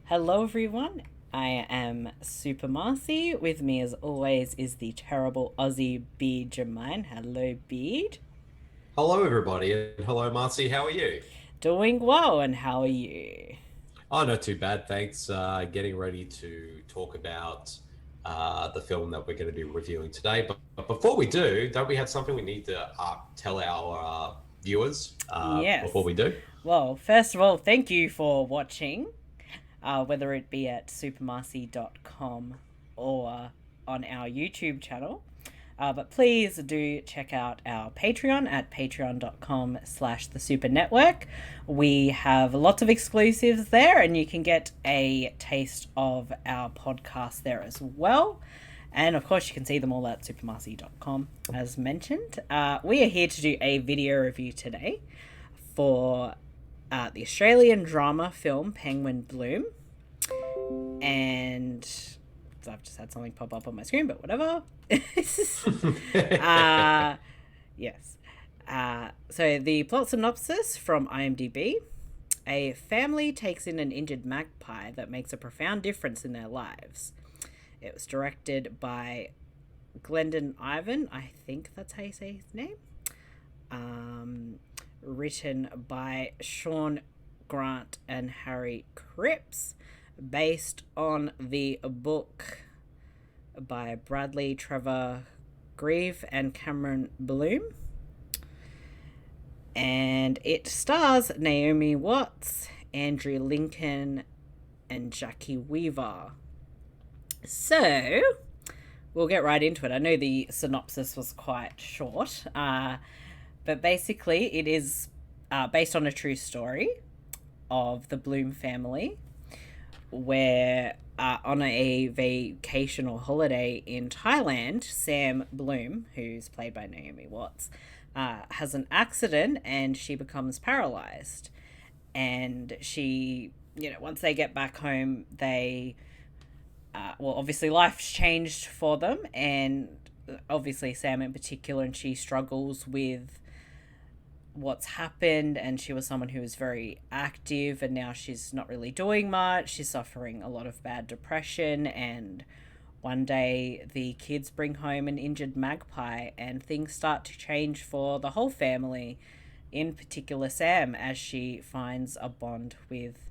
Hello, everyone. I am Super Marcey. With me, as always, is the terrible Aussie Bede Jermyn. Hello, Bede. Hello, everybody, and hello, Marcy. How are you? Doing well, and how are you? Oh, not too bad, thanks. Getting ready to talk about the film that we're going to be reviewing today. But before we do, don't we have something we need to tell our viewers before Yes. we do? Well, first of all, thank you for watching, whether it be at supermarcy.com or on our YouTube channel. But please do check out our Patreon at patreon.com/slash the Super Network. We have lots of exclusives there, and you can get a taste of our podcast there as well. And of course, you can see them all at supermarcy.com, as mentioned. We are here to do a video review today for the Australian drama film Penguim Bloom. And so I've just had something pop up on my screen, but whatever. uh, yes. So the plot synopsis from IMDB. A family takes in an injured magpie that makes a profound difference in their lives. It was directed by Glendyn Ivin. I think that's how you say his name. Written by Sean Grant and Harry Cripps. Based on the book by Bradley Trevor Grieve and Cameron Bloom. And it stars Naomi Watts, Andrew Lincoln, and Jacki Weaver. So, we'll get right into it. I know the synopsis was quite short, but basically it is based on a true story of the Bloom family, where on a vacation or holiday in Thailand, Sam Bloom, who's played by Naomi Watts, has an accident and she becomes paralyzed. And she, once they get back home, obviously life's changed for them, and obviously Sam in particular, and she struggles with what's happened, and she was someone who was very active, and now she's not really doing much. She's suffering a lot of bad depression, and one day the kids bring home an injured magpie, and things start to change for the whole family, in particular Sam, as she finds a bond with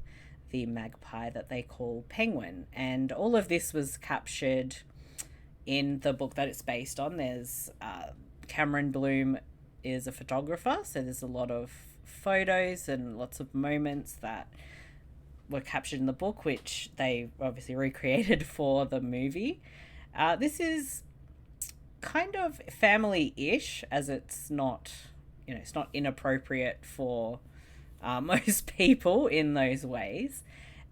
the magpie that they call Penguin. And all of this was captured in the book that it's based on. There's Cameron Bloom is a photographer, so there's a lot of photos and lots of moments that were captured in the book, which they obviously recreated for the movie. This is kind of family-ish, as it's not, it's not inappropriate for most people in those ways.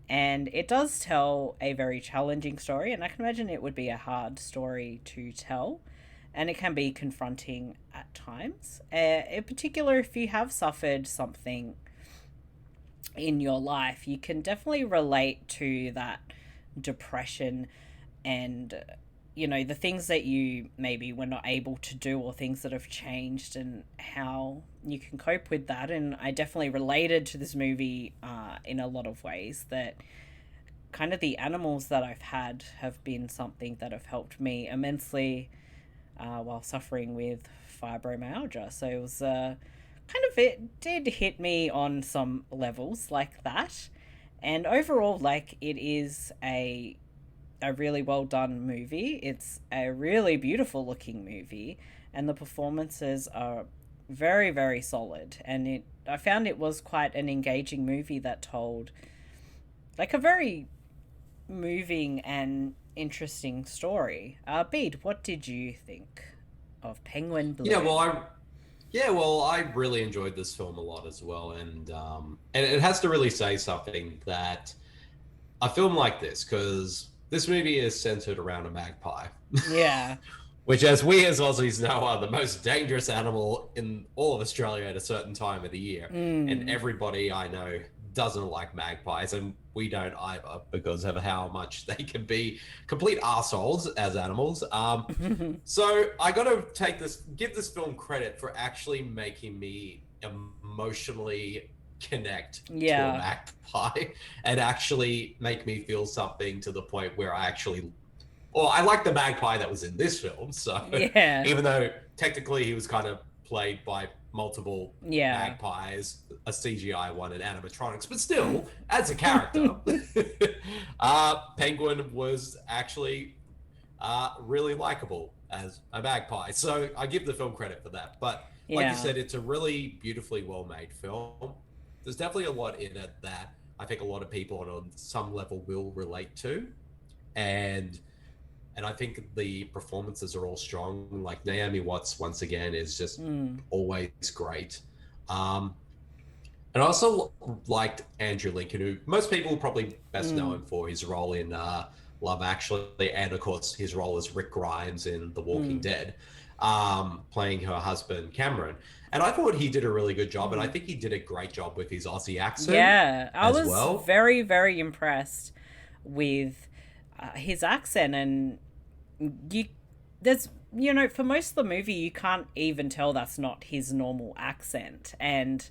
And it does tell a very challenging story, and I can imagine it would be a hard story to tell, and it can be confronting at times. In particular, if you have suffered something in your life, you can definitely relate to that depression and, the things that you maybe were not able to do, or things that have changed, and how you can cope with that. And I definitely related to this movie in a lot of ways, that kind of the animals that I've had have been something that have helped me immensely while suffering with fibromyalgia. So it was it did hit me on some levels like that. And overall, it is a really well done movie. It's a really beautiful looking movie, and the performances are very, very solid. And I found it was quite an engaging movie that told a very moving and interesting story. Bede, what did you think of Penguin Yeah, Bloom? well, I really enjoyed this film a lot as well, and it has to really say something that a film like this, because this movie is centered around a magpie, Yeah. which, as we as Aussies know, are the most dangerous animal in all of Australia at a certain time of the year. And Mm. everybody I know doesn't like magpies, and we don't either, because of how much they can be complete assholes as animals. So I got to give this film credit for actually making me emotionally connect to a Yeah. magpie and actually make me feel something to the point where I actually, well, I like the magpie that was in this film. So Yeah. even though technically he was kind of played by multiple Yeah. magpies, a CGI one and animatronics, but still, as a character, Penguin was actually really likable as a magpie. So I give the film credit for that. But like you Yeah. said, it's a really beautifully well made film. There's definitely a lot in it that I think a lot of people on some level will relate to. And I think the performances are all strong. Like Naomi Watts, once again, is just Mm. always great. Um, and I also liked Andrew Lincoln, who most people probably best know Mm. him for his role in Love Actually, and of course his role as Rick Grimes in The Walking Mm. Dead, playing her husband Cameron. And I thought he did a really good job, and I Mm. think he did a great job with his Aussie accent Yeah, I as was well. very, very impressed with his accent, and you, there's, for most of the movie, you can't even tell that's not his normal accent, and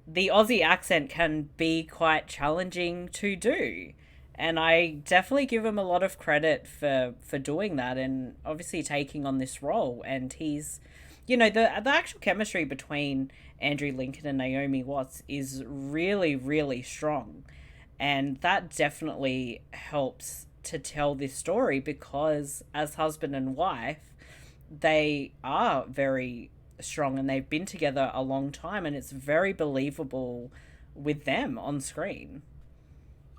the Aussie accent can be quite challenging to do. And I definitely give him a lot of credit for doing that and obviously taking on this role. And he's, the actual chemistry between Andrew Lincoln and Naomi Watts is really, really strong. And that definitely helps to tell this story because as husband and wife, they are very strong and they've been together a long time and it's very believable with them on screen.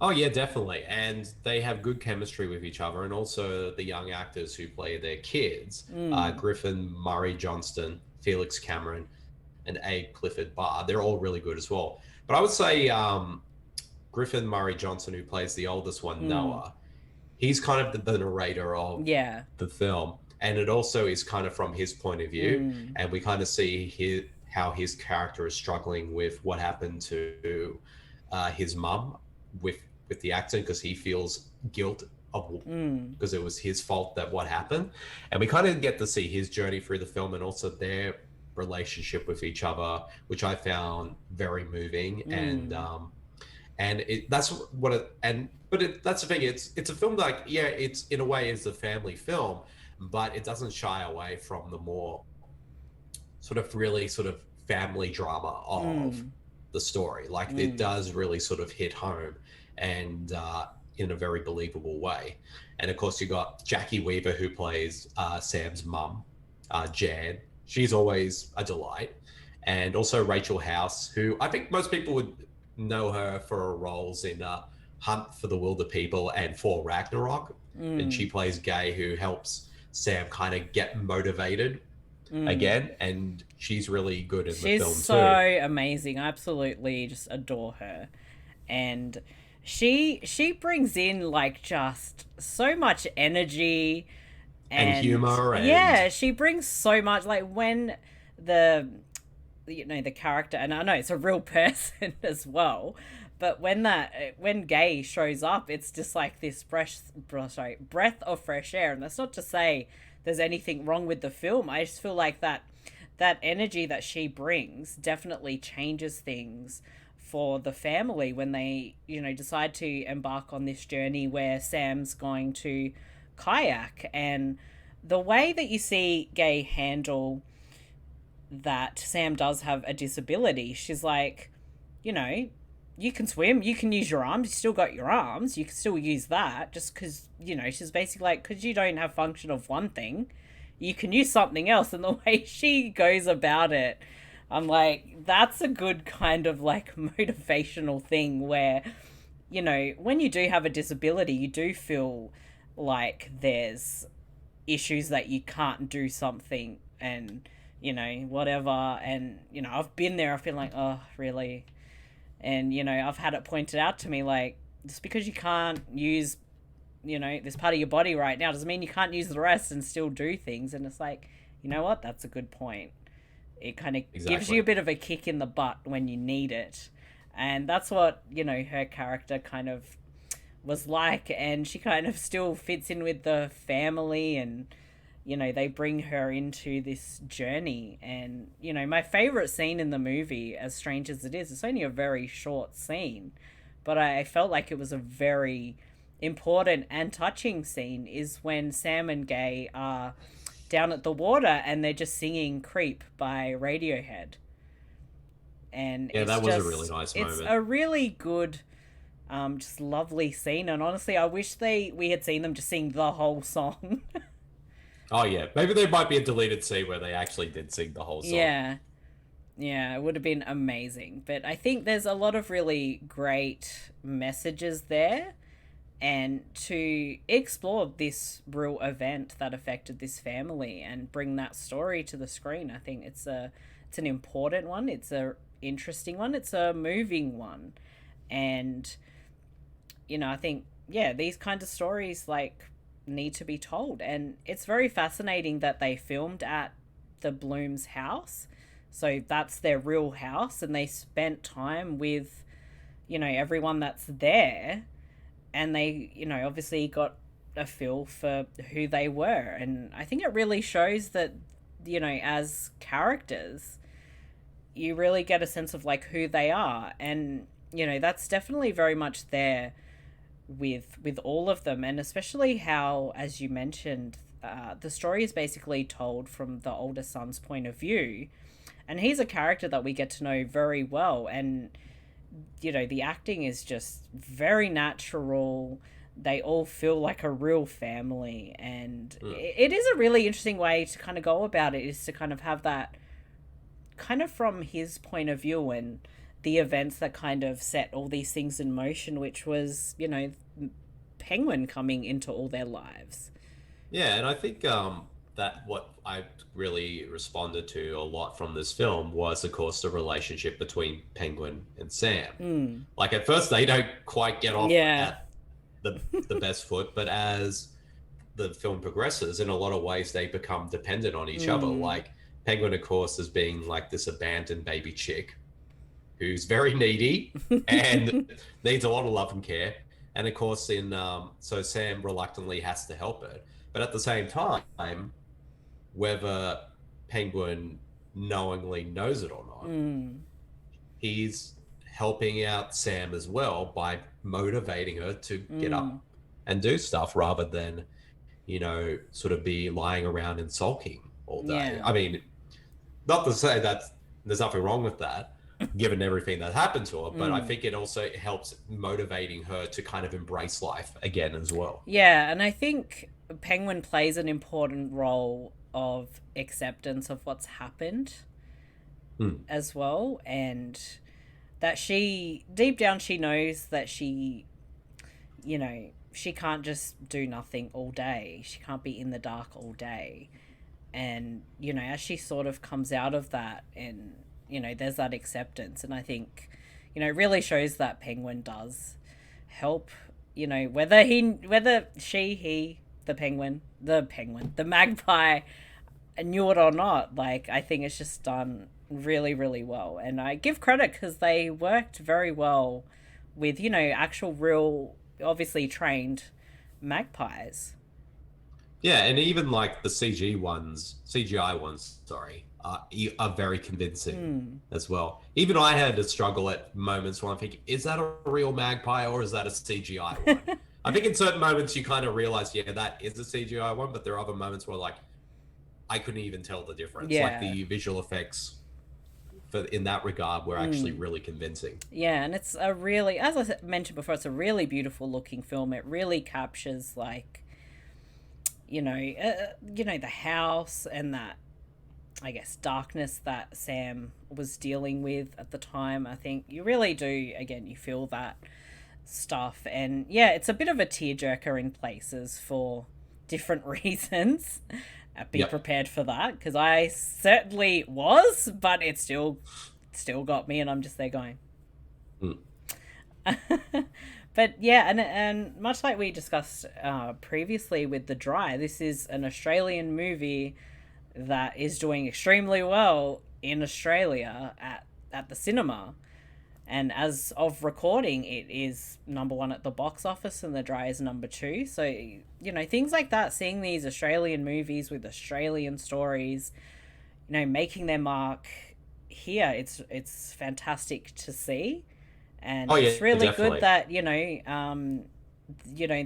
Oh yeah, definitely. And they have good chemistry with each other, and also the young actors who play their kids, Mm. Griffin Murray Johnston, Felix Cameron, and A. Clifford Barr. They're all really good as well. But I would say Griffin Murray Johnson, who plays the oldest one, Mm. Noah, he's kind of the narrator of Yeah. the film, and it also is kind of from his point of view, Mm. and we kind of see how his character is struggling with what happened to his mum with the accident because he feels guilt of Mm. because it was his fault that what happened, and we kind of get to see his journey through the film and also their relationship with each other, which I found very moving. Mm. And that's what it and but that's the thing, it's a film like, yeah, it's in a way is a family film, but it doesn't shy away from the more sort of really sort of family drama of Mm. the story. Like it Mm. does really sort of hit home and in a very believable way. And of course you got Jacki Weaver, who plays Sam's mum, Jan. She's always a delight. And also Rachel House, who I think most people would know her for her roles in Hunt for the Wilder People and For Ragnarok. And she Mm. plays Gay, who helps Sam kind of get motivated Mm. again. And she's really good in the She's film so too. amazing. I absolutely just adore her. And she brings in like just so much energy And and humor and yeah, she brings so much like when the the character, and I know it's a real person as well, but when Gay shows up, it's just like this breath of fresh air. And that's not to say there's anything wrong with the film. I just feel like that energy that she brings definitely changes things for the family when they decide to embark on this journey where Sam's going to kayak. And the way that you see Gay handle that Sam does have a disability, she's like, you know, you can swim, you can use your arms, you still got your arms, you can still use that. Just because, she's basically like, because you don't have function of one thing, you can use something else. And the way she goes about it, I'm like, that's a good kind of like motivational thing where, when you do have a disability, you do feel like there's issues that you can't do something and whatever. And I've been there, I've been like, oh really. And I've had it pointed out to me like, just because you can't use this part of your body right now doesn't mean you can't use the rest and still do things. And it's like, you know what, that's a good point. It kind of gives you exactly. a bit of a kick in the butt when you need it. And that's what her character kind of was like. And she kind of still fits in with the family. And they bring her into this journey. And, my favorite scene in the movie, as strange as it is, it's only a very short scene, but I felt like it was a very important and touching scene, is when Sam and Gay are down at the water and they're just singing Creep by Radiohead. And yeah, that was a really nice moment. It's a really good, just lovely scene. And honestly, I wish we had seen them just sing the whole song. Oh yeah, maybe there might be a deleted scene where they actually did sing the whole song. Yeah, it would have been amazing. But I think there's a lot of really great messages there, and to explore this real event that affected this family and bring that story to the screen, I think it's an important one. It's a interesting one. It's a moving one, and I think these kinds of stories need to be told. And it's very fascinating that they filmed at the Bloom's house, so that's their real house, and they spent time with everyone that's there, and they obviously got a feel for who they were. And I think it really shows that as characters you really get a sense of who they are. And that's definitely very much there with all of them, and especially how, as you mentioned, the story is basically told from the older son's point of view, and he's a character that we get to know very well. And the acting is just very natural. They all feel like a real family, and it is a really interesting way to kind of go about it, is to kind of have that kind of from his point of view, and the events that kind of set all these things in motion, which was, Penguin coming into all their lives. Yeah, and I think that what I really responded to a lot from this film was, of course, the relationship between Penguin and Sam. Like, at first, they don't quite get off at the best foot, but as the film progresses, in a lot of ways, they become dependent on each other. Like, Penguin, of course, is being like this abandoned baby chick who's very needy and needs a lot of love and care. And of course, so Sam reluctantly has to help her. But at the same time, whether Penguin knowingly knows it or not, he's helping out Sam as well by motivating her to get up and do stuff, rather than, sort of be lying around and sulking all day. I mean, not to say that there's nothing wrong with that, given everything that happened to her, but I think it also helps motivating her to kind of embrace life again as well. Yeah, and I think Penguin plays an important role of acceptance of what's happened as well, and that she, deep down, she knows that she can't just do nothing all day. She can't be in the dark all day. And, as she sort of comes out of that, and there's that acceptance. And I think, it really shows that Penguin does help, whether he, the penguin, the Magpie knew it or not. I think it's just done really, really well. And I give credit, because they worked very well with, actual real, obviously trained magpies. Yeah, and even like the CGI ones, are very convincing as well. Even I had to struggle at moments where I'm thinking, is that a real magpie or is that a CGI one? I think in certain moments you kind of realize, that is a CGI one, but there are other moments where I couldn't even tell the difference. Yeah. Like the visual effects in that regard were actually really convincing. Yeah, and it's a really, as I mentioned before, it's a really beautiful looking film. It really captures the house and that, I guess, darkness that Sam was dealing with at the time. I think you really do, again, you feel that stuff. And it's a bit of a tearjerker in places for different reasons. Be prepared for that, because I certainly was, but it still got me, and I'm just there going. But and much like we discussed previously with The Dry, this is an Australian movie that is doing extremely well in Australia at the cinema. And as of recording, it is number one at the box office and The Dry is number two. So, things like that, seeing these Australian movies with Australian stories, making their mark here, it's fantastic to see. And Oh yeah, it's really good definitely. that,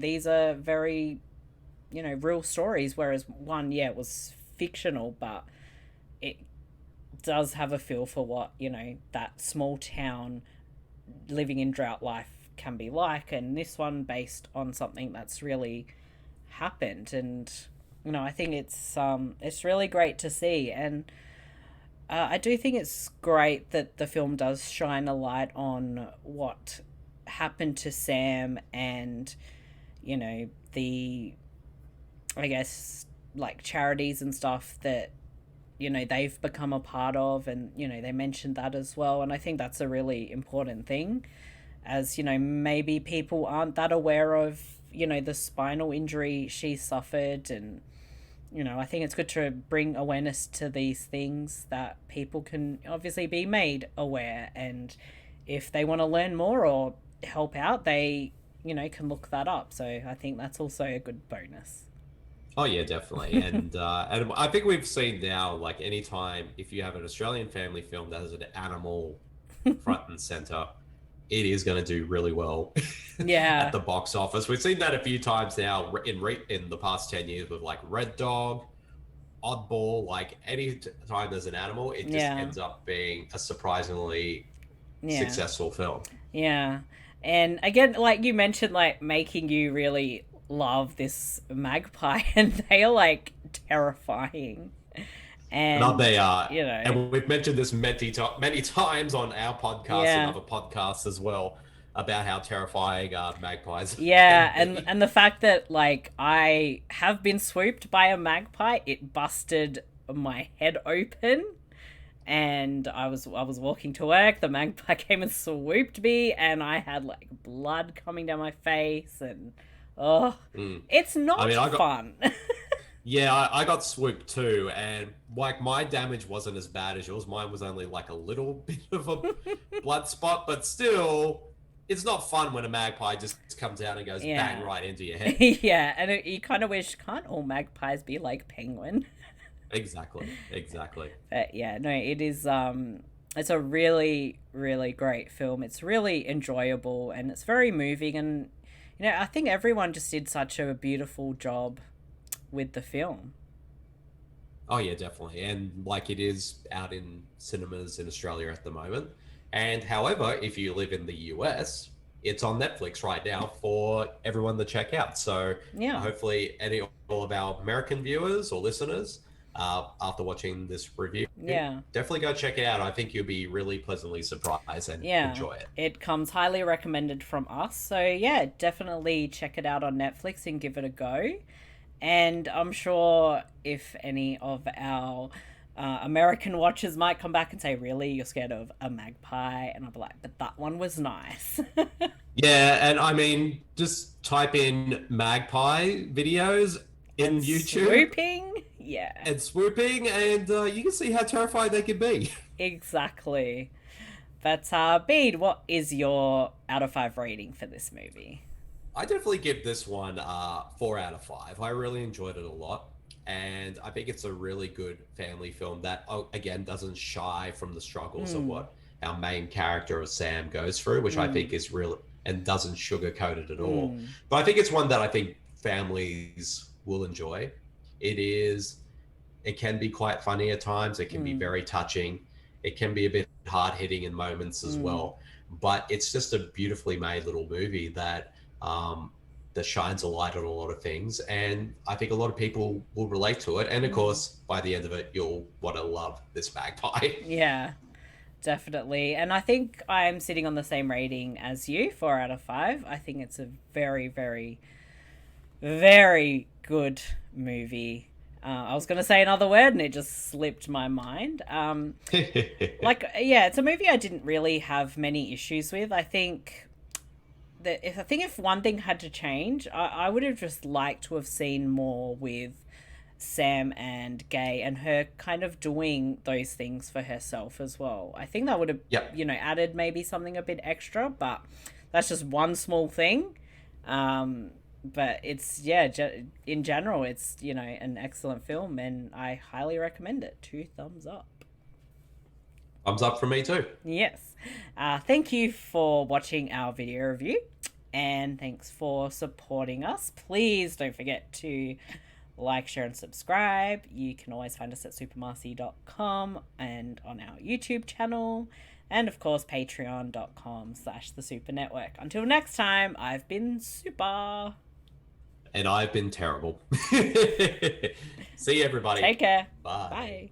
these are very, real stories. Whereas one, yeah, it was fictional, but it does have a feel for what, that small town living in drought life can be like. And this one based on something that's really happened. And, I think it's really great to see. And I do think it's great that the film does shine a light on what happened to Sam and, the, I guess, like charities and stuff that, they've become a part of. And, they mentioned that as well. And I think that's a really important thing, as, maybe people aren't that aware of, the spinal injury she suffered. And, I think it's good to bring awareness to these things that people can obviously be made aware. And if they want to learn more or help out, they, can look that up. So I think that's also a good bonus. Oh yeah, definitely. And I think we've seen now, like anytime if you have an Australian family film that has an animal front and center, it is going to do really well at Yeah. the box office. We've seen that a few times now in the past 10 years with like Red Dog, Oddball. Like any time there's an animal, it just Yeah. ends up being a surprisingly Yeah. successful film. Yeah. And again, like you mentioned, like making you really love this magpie, and they are like terrifying. And And, they are, you know, and we've mentioned this many times on our podcast and yeah. other podcasts as well about how terrifying magpies can Yeah, and be. and the fact that like I have been swooped by a magpie, it busted my head open, and I was walking to work, the magpie came and swooped me, and I had like blood coming down my face. And oh, Mm. it's I not mean, fun. yeah, I got swooped too, and like my damage wasn't as bad as yours. Mine was only like a little bit of a blood spot, but still, it's not fun when a magpie just comes out and goes bang Yeah. right into your head. Yeah, and you kind of wish, can't all magpies be like penguin? Exactly, exactly. But yeah, no, it is it's a really really great film. It's really enjoyable and it's very moving. And I think everyone just did such a beautiful job with the film. Oh yeah, definitely. And like it is out in cinemas in Australia at the moment. And however, if you live in the US, it's on Netflix right now for everyone to check out. So Yeah. hopefully, any all of our American viewers or listeners, after watching this review, Yeah. definitely go check it out. I think you'll be really pleasantly surprised and Yeah. enjoy it. It comes highly recommended from us. So yeah, definitely check it out on Netflix and give it a go. And I'm sure if any of our American watchers might come back and say, "Really, you're scared of a magpie?" And I'll be like, "But that one was nice." Yeah, and I mean, just type in magpie videos And in YouTube swooping, yeah, and swooping, and you can see how terrifying they can be. exactly. But Bede, what is your out of five rating for this movie? I definitely give this one 4 out of 5. I really enjoyed it a lot, and I think it's a really good family film that, again, doesn't shy from the struggles of Mm, what our main character of Sam goes through, which I mm, think is real and doesn't sugarcoat it at all. mm, But I think it's one that I think families will enjoy. It is, it can be quite funny at times. It can be mm, very touching. It can be a bit hard hitting in moments as mm, well. But it's just a beautifully made little movie um, that shines a light on a lot of things. And I think a lot of people will relate to it. And of mm. course, by the end of it, you'll want to love this magpie. Yeah, definitely. And I think I'm sitting on the same rating as you, 4 out of 5. I think it's a very, very, very good movie. I was going to say another word and it just slipped my mind. Like, yeah, it's a movie I didn't really have many issues with. I think that if one thing had to change, I would have just liked to have seen more with Sam and Gay, and her kind of doing those things for herself as well. I think that would have, Yep. added maybe something a bit extra, but that's just one small thing. But it's, in general, it's, an excellent film, and I highly recommend it. 2 thumbs up. Thumbs up from me too. Yes. Thank you for watching our video review, and thanks for supporting us. Please don't forget to like, share, and subscribe. You can always find us at supermarcey.com and on our YouTube channel, and of course patreon.com/the Super Network. Until next time, I've been Super. And I've been terrible. See you, everybody. Take care. Bye. Bye.